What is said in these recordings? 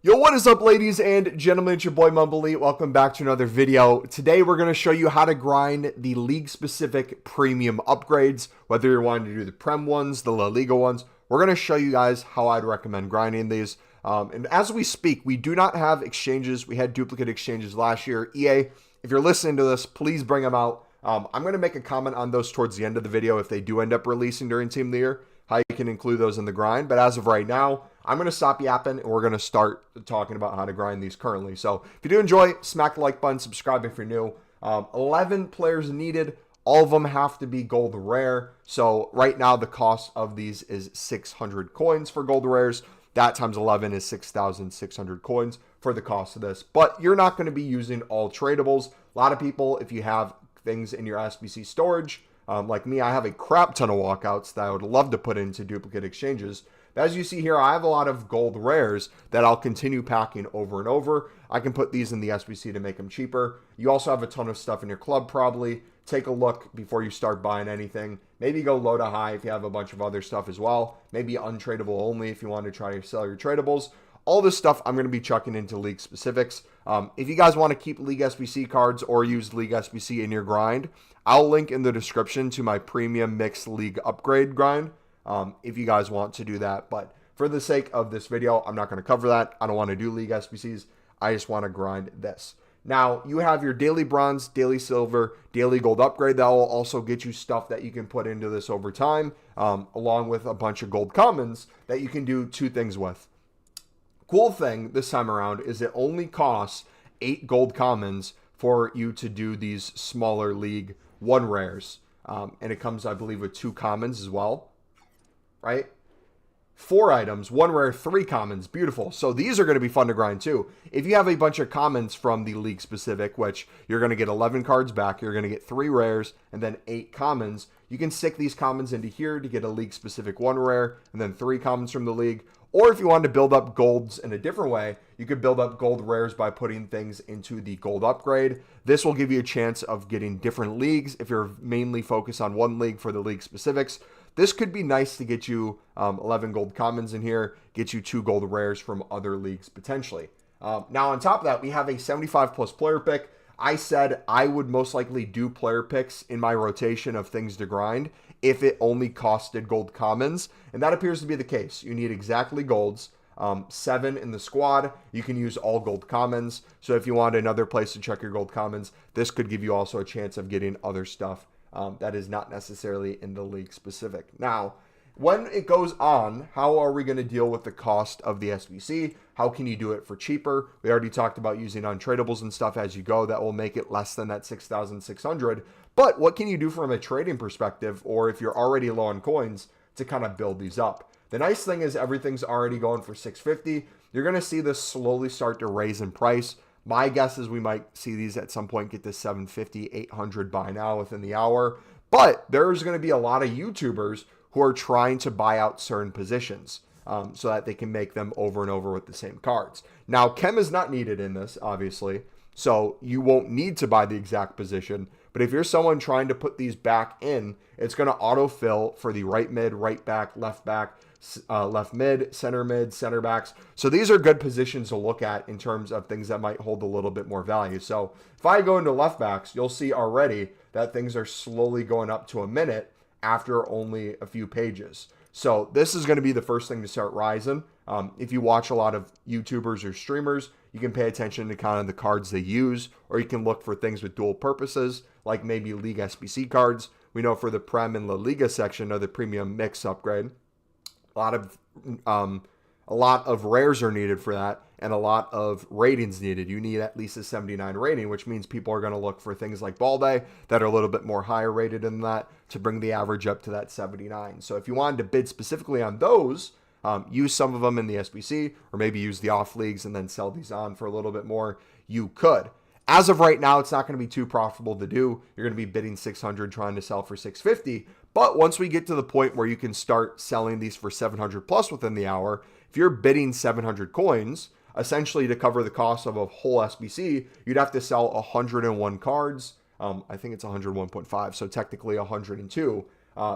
Yo, what is up, ladies and gentlemen? It's your boy MumboElite. Welcome back to another video. Today we're going to show you how to grind the league-specific premium upgrades, whether you're wanting to do the Prem ones, the La Liga ones. We're going to show you guys how I'd recommend grinding these. And as we speak, we do not have exchanges. We had duplicate exchanges last year. EA, if you're listening to this, please bring them out. I'm going to make a comment on those towards the end of the video if they do end up releasing during Team of the Year, how you can include those in the grind. But as of right now, I'm going to stop yapping and we're going to start talking about how to grind these currently. So if you do enjoy, smack the like button, subscribe if you're new. 11 players needed. All of them have to be gold rare. So right now the cost of these is 600 coins for gold rares. That times 11 is 6,600 coins for the cost of this. But you're not going to be using all tradables. A lot of people, if you have things in your SBC storage, like me, I have a crap ton of walkouts that I would love to put into duplicate exchanges. But as you see here, I have a lot of gold rares that I'll continue packing over and over. I can put these in the SBC to make them cheaper. You also have a ton of stuff in your club probably. Take a look before you start buying anything. Maybe go low to high if you have a bunch of other stuff as well. Maybe untradeable only if you want to try to sell your tradables. All this stuff I'm going to be chucking into league specifics. If you guys want to keep league SBC cards or use league SBC in your grind, I'll link in the description to my premium mixed league upgrade grind. If you guys want to do that. But for the sake of this video, I'm not going to cover that. I don't want to do league SBCs. I just want to grind this. Now, you have your daily bronze, daily silver, daily gold upgrade. That will also get you stuff that you can put into this over time, along with a bunch of gold commons that you can do two things with. Cool thing this time around is it only costs 8 gold commons for you to do these smaller league 1 rares. And it comes, I believe, with 2 commons as well. Right? 4 items, 1 rare, 3 commons. Beautiful. So these are going to be fun to grind too. If you have a bunch of commons from the league specific, which you're going to get 11 cards back, you're going to get 3 rares and then 8 commons. You can stick these commons into here to get a league specific 1 rare and then 3 commons from the league. Or if you wanted to build up golds in a different way, you could build up gold rares by putting things into the gold upgrade. This will give you a chance of getting different leagues if you're mainly focused on one league for the league specifics. This could be nice to get you 11 gold commons in here, get you 2 gold rares from other leagues potentially. Now on top of that, we have a 75 plus player pick. I said I would most likely do player picks in my rotation of things to grind if it only costed gold commons, and that appears to be the case. You need exactly golds, 7 in the squad. You can use all gold commons, so if you want another place to check your gold commons, this could give you also a chance of getting other stuff that is not necessarily in the league specific. Now, when it goes on, how are we going to deal with the cost of the SBC? How can you do it for cheaper? We already talked about using untradables and stuff as you go. That will make it less than that 6,600. But what can you do from a trading perspective, or if you're already low on coins, to kind of build these up? The nice thing is everything's already going for 650. You're going to see this slowly start to raise in price. My guess is we might see these at some point get to 750, 800 by now within the hour. But there's going to be a lot of YouTubers who are trying to buy out certain positions so that they can make them over and over with the same cards. Now, chem is not needed in this, obviously, so you won't need to buy the exact position. But if you're someone trying to put these back in, it's going to autofill for the right mid, right back, left mid, center backs. So these are good positions to look at in terms of things that might hold a little bit more value. So if I go into left backs, you'll see already that things are slowly going up to a minute after only a few pages. So this is going to be the first thing to start rising. If you watch a lot of YouTubers or streamers, you can pay attention to kind of the cards they use, or you can look for things with dual purposes, like maybe League SBC cards. We know for the Prem and La Liga section of the premium mix upgrade, a lot of rares are needed for that, and a lot of ratings needed. You need at least a 79 rating, which means people are going to look for things like Ball Day that are a little bit more higher rated than that to bring the average up to that 79. So if you wanted to bid specifically on those, use some of them in the SBC, or maybe use the off leagues and then sell these on for a little bit more, you could. As of right now, it's not going to be too profitable to do. You're going to be bidding 600 trying to sell for 650. But once we get to the point where you can start selling these for 700 plus within the hour, if you're bidding 700 coins, essentially to cover the cost of a whole SBC, you'd have to sell 101 cards. I think it's 101.5, so technically 102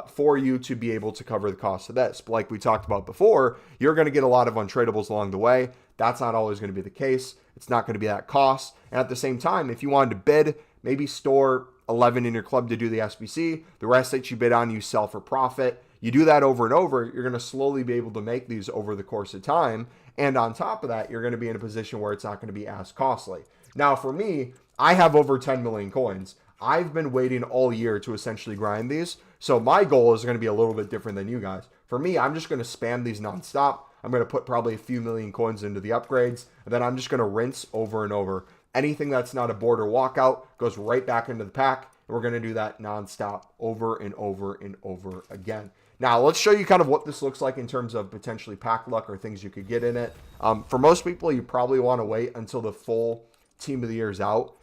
for you to be able to cover the cost of this. But like we talked about before, you're going to get a lot of untradables along the way. That's not always going to be the case. It's not going to be that cost. And at the same time, if you wanted to bid, maybe store 11 in your club to do the SBC, the rest that you bid on, you sell for profit. You do that over and over, you're going to slowly be able to make these over the course of time. And on top of that, you're going to be in a position where it's not going to be as costly. Now, for me, I have over 10 million coins. I've been waiting all year to essentially grind these. So my goal is going to be a little bit different than you guys. For me, I'm just going to spam these nonstop. I'm going to put probably a few million coins into the upgrades, and then I'm just going to rinse over and over. Anything that's not a board or walkout goes right back into the pack, and we're going to do that nonstop over and over and over again. Now, let's show you kind of what this looks like in terms of potentially pack luck or things you could get in it. For most people, you probably want to wait until the full team of the year is out.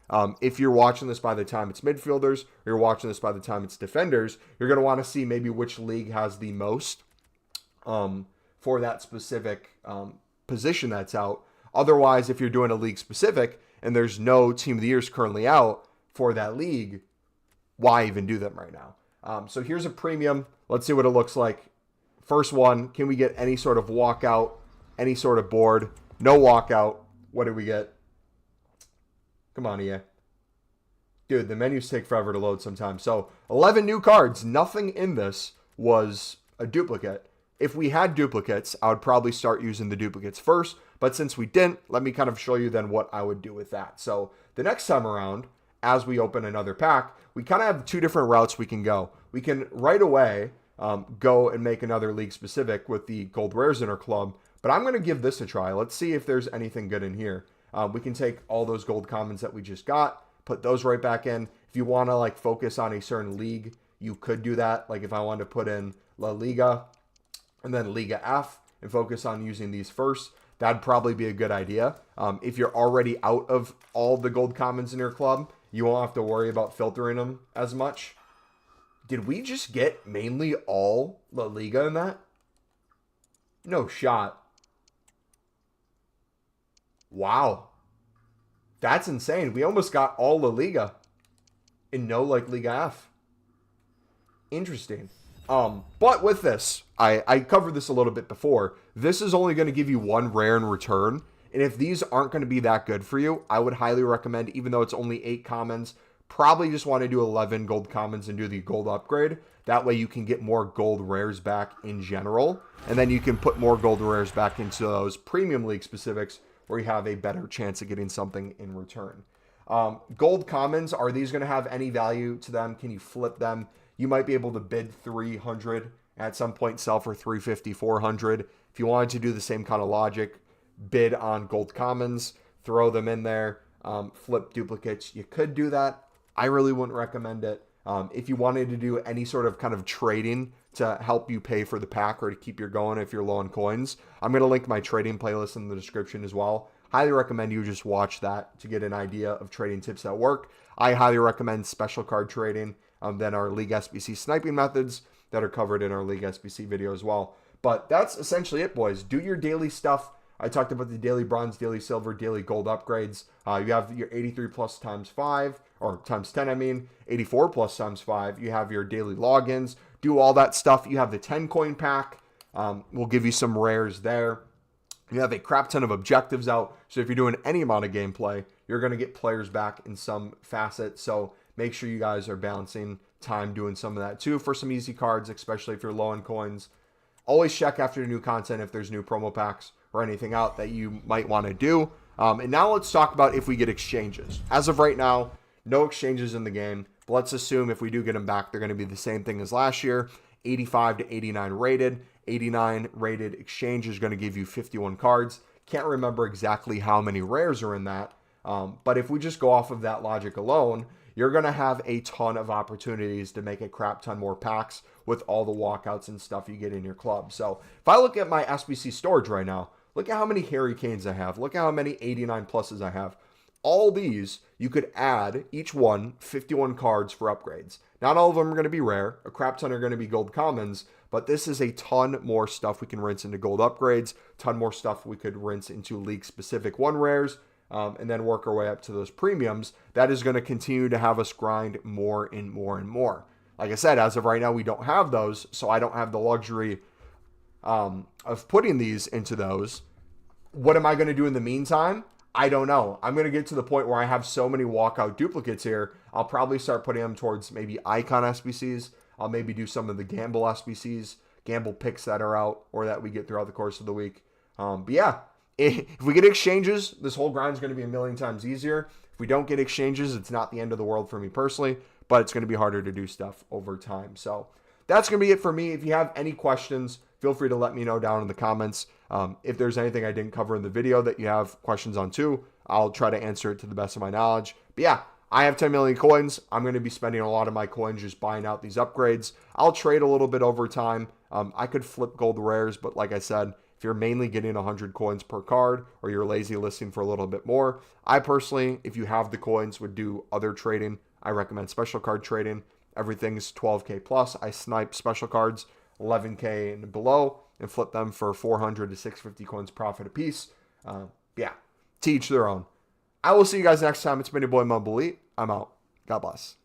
If you're watching this by the time it's midfielders, or you're watching this by the time it's defenders, you're going to want to see maybe which league has the most for that specific position that's out. Otherwise, if you're doing a league specific and there's no team of the years currently out for that league, why even do them right now? So here's a premium. Let's see what it looks like. First one, can we get any sort of walkout, any sort of board? No walkout. What do we get? Come on, EA. Dude, the menus take forever to load sometimes. So 11 new cards. Nothing in this was a duplicate. If we had duplicates, I would probably start using the duplicates first. But since we didn't, let me kind of show you then what I would do with that. So the next time around, as we open another pack, we kind of have two different routes we can go. We can right away go and make another league specific with the gold rares in our club. But I'm going to give this a try. Let's see if there's anything good in here. We can take all those gold commons that we just got, put those right back in. If you want to like focus on a certain league, you could do that. Like if I wanted to put in La Liga and then Liga F and focus on using these first, that'd probably be a good idea. If you're already out of all the gold commons in your club, you won't have to worry about filtering them as much. Did we just get mainly all La Liga in that? No shot. Wow. That's insane. We almost got all La Liga and no like Liga F. Interesting. But with this, I covered this a little bit before. This is only going to give you one rare in return. And if these aren't going to be that good for you, I would highly recommend, even though it's only 8 commons, probably just want to do 11 gold commons and do the gold upgrade. That way you can get more gold rares back in general. And then you can put more gold rares back into those premium league specifics where you have a better chance of getting something in return. Gold commons, are these going to have any value to them? Can you flip them? You might be able to bid 300 at some point, sell for 350, 400. If you wanted to do the same kind of logic, bid on gold commons, throw them in there, flip duplicates, you could do that. I really wouldn't recommend it. If you wanted to do any sort of kind of trading to help you pay for the pack or to keep you going if you're low on coins, I'm going to link my trading playlist in the description as well. Highly recommend you just watch that to get an idea of trading tips that work. I highly recommend special card trading, then our League SBC sniping methods that are covered in our League SBC video as well. But that's essentially it, boys. Do your daily stuff. I talked about the daily bronze, daily silver, daily gold upgrades. You have your 83 plus times 5, or times 10, I mean, 84 plus times 5. You have your daily logins. Do all that stuff. You have the 10 coin pack. We'll give you some rares there. You have a crap ton of objectives out. So if you're doing any amount of gameplay, you're going to get players back in some facet. So make sure you guys are balancing time doing some of that too for some easy cards, especially if you're low on coins. Always check after new content if there's new promo packs or anything out that you might want to do. And now let's talk about if we get exchanges. As of right now, no exchanges in the game. But let's assume if we do get them back, they're going to be the same thing as last year. 85 to 89 rated. 89 rated exchange is going to give you 51 cards. Can't remember exactly how many rares are in that. But if we just go off of that logic alone, you're going to have a ton of opportunities to make a crap ton more packs with all the walkouts and stuff you get in your club. So if I look at my SBC storage right now, look at how many Harry Kanes I have. Look at how many 89 pluses I have. All these, you could add each one 51 cards for upgrades. Not all of them are going to be rare. A crap ton are going to be gold commons, but this is a ton more stuff we can rinse into gold upgrades, ton more stuff we could rinse into league specific 1 rares, and then work our way up to those premiums. That is going to continue to have us grind more and more and more. Like I said, as of right now, we don't have those, so I don't have the luxury of putting these into those. What am I going to do in the meantime? I don't know. I'm going to get to the point where I have so many walkout duplicates here. I'll probably start putting them towards maybe icon SBCs. I'll maybe do some of the gamble SBCs, gamble picks that are out or that we get throughout the course of the week. But yeah, if we get exchanges, this whole grind is going to be a million times easier. If we don't get exchanges, it's not the end of the world for me personally, but it's going to be harder to do stuff over time. So that's going to be it for me. If you have any questions, feel free to let me know down in the comments. If there's anything I didn't cover in the video that you have questions on too, I'll try to answer it to the best of my knowledge. But yeah, I have 10 million coins. I'm going to be spending a lot of my coins just buying out these upgrades. I'll trade a little bit over time. I could flip gold rares, but like I said, if you're mainly getting 100 coins per card or you're lazy listing for a little bit more, I personally, if you have the coins, would do other trading. I recommend special card trading. Everything's 12K plus. I snipe special cards 11K and below and flip them for 400 to 650 coins profit a piece. Yeah, to each their own. I will see you guys next time. It's been your boy MumboElite. I'm out. God bless.